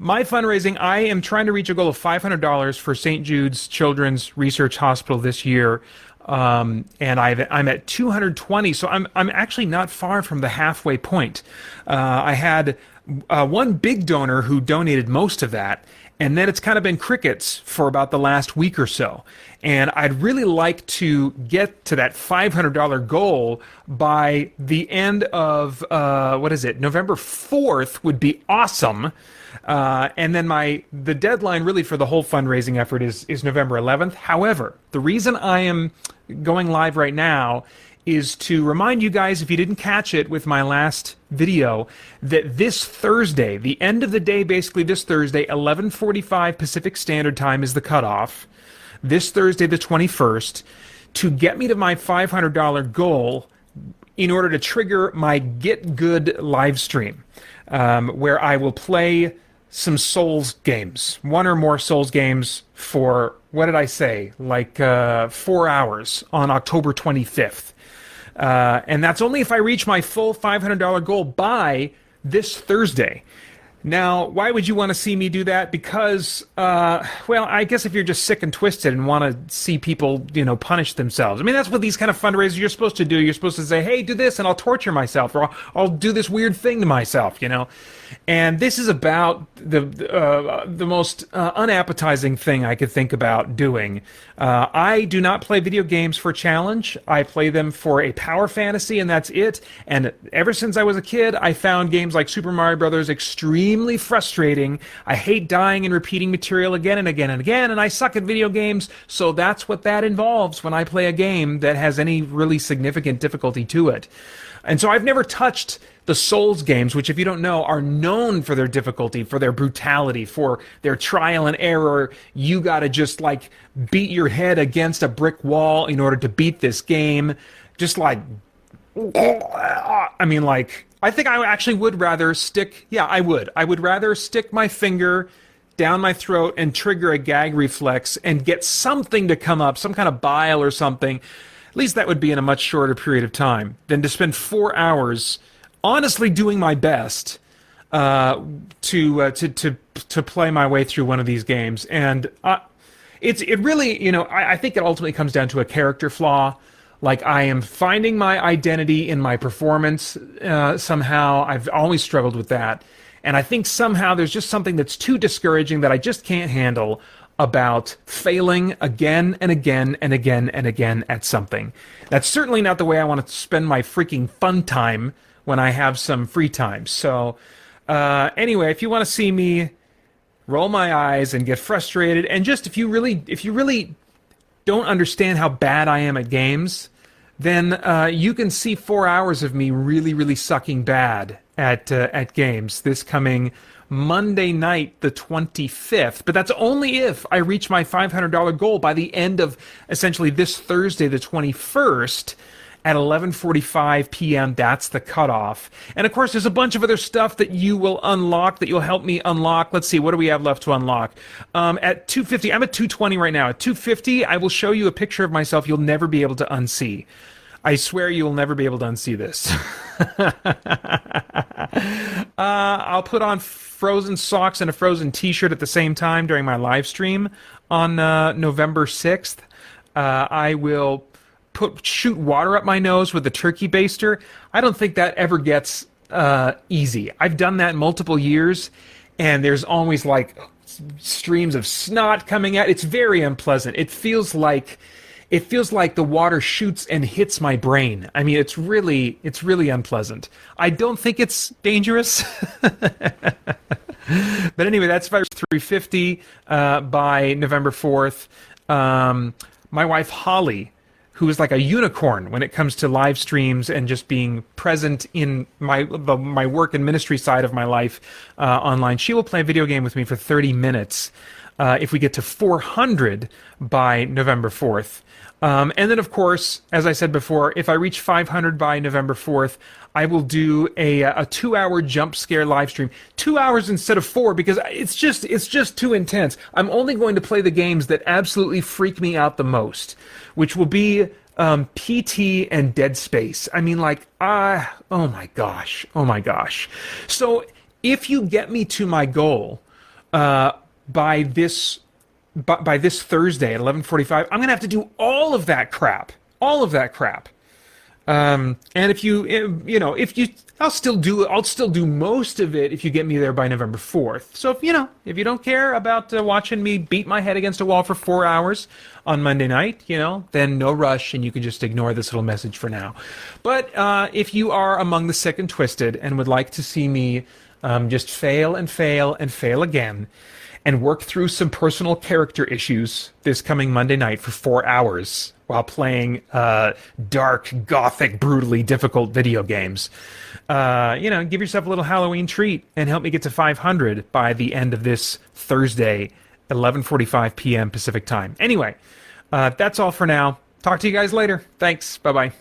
My fundraising, I am trying to reach a goal of $500 for St. Jude's Children's Research Hospital this year. And I'm at 220, so I'm actually not far from the halfway point. I had one big donor who donated most of that, and then it's kind of been crickets for about the last week or so. And I'd really like to get to that $500 goal by the end of, November 4th would be awesome. And then the deadline really for the whole fundraising effort is November 11th. However, the reason I am going live right now is to remind you guys, if you didn't catch it with my last video, that this Thursday, the end of the day, basically this Thursday, 11:45 Pacific Standard Time is the cutoff. This Thursday, the 21st, to get me to my $500 goal in order to trigger my Get Good live stream, where I will play some Souls games, one or more Souls games for, what did I say, like 4 hours on October 25th. And that's only if I reach my full $500 goal by this Thursday. Now, why would you want to see me do that? Because, well, I guess if you're just sick and twisted and want to see people, punish themselves. I mean, that's what these kind of fundraisers you're supposed to do. You're supposed to say, hey, do this and I'll torture myself, or I'll do this weird thing to myself, And this is about the most unappetizing thing I could think about doing. I do not play video games for challenge. I play them for a power fantasy, and that's it. And ever since I was a kid, I found games like Super Mario Brothers extremely frustrating. I hate dying and repeating material again and again and again, and I suck at video games, so that's what that involves when I play a game that has any really significant difficulty to it. And so I've never touched the Souls games, which, if you don't know, are known for their difficulty, for their brutality, for their trial and error. You gotta just, beat your head against a brick wall in order to beat this game. Just I think I actually would rather stick... Yeah, I would. I would rather stick my finger down my throat and trigger a gag reflex and get something to come up, some kind of bile or something. At least that would be in a much shorter period of time than to spend 4 hours honestly doing my best to play my way through one of these games. And it really, I think it ultimately comes down to a character flaw. Like, I am finding my identity in my performance somehow. I've always struggled with that. And I think somehow there's just something that's too discouraging that I just can't handle about failing again and again and again and again at something. That's certainly not the way I want to spend my freaking fun time when I have some free time. So anyway, if you want to see me roll my eyes and get frustrated, and just if you really don't understand how bad I am at games, then you can see 4 hours of me really, really sucking bad at games this coming Monday night, the 25th. But that's only if I reach my $500 goal by the end of essentially this Thursday, the 21st, at 11:45 p.m. That's the cutoff. And of course, there's a bunch of other stuff that you will unlock, that you'll help me unlock. Let's see, what do we have left to unlock? At 250, I'm at 220 right now. At 250, I will show you a picture of myself you'll never be able to unsee. I swear you will never be able to unsee this. I'll put on frozen socks and a frozen t-shirt at the same time during my live stream on November 6th. I will shoot water up my nose with a turkey baster. I don't think that ever gets easy. I've done that multiple years, and there's always streams of snot coming out. It's very unpleasant. It feels like the water shoots and hits my brain. I mean, it's really unpleasant. I don't think it's dangerous. But anyway, that's 350 by November 4th. My wife, Holly, who is like a unicorn when it comes to live streams and just being present in my work and ministry side of my life online, she will play a video game with me for 30 minutes if we get to 400 by November 4th. And then, of course, as I said before, if I reach 500 by November 4th, I will do a 2-hour jump scare live stream. 2 hours instead of 4, because it's just too intense. I'm only going to play the games that absolutely freak me out the most, which will be PT and Dead Space. I mean, oh my gosh. So if you get me to my goal by this by this Thursday at 11:45. I'm gonna have to do all of that crap, all of that crap. And if you, if you, I'll still do most of it if you get me there by November 4th. So if you don't care about watching me beat my head against a wall for 4 hours on Monday night, then no rush and you can just ignore this little message for now. But if you are among the sick and twisted and would like to see me just fail and fail and fail again, and work through some personal character issues this coming Monday night for 4 hours while playing dark, gothic, brutally difficult video games. Give yourself a little Halloween treat and help me get to 500 by the end of this Thursday, 11:45 p.m. Pacific time. Anyway, that's all for now. Talk to you guys later. Thanks. Bye-bye.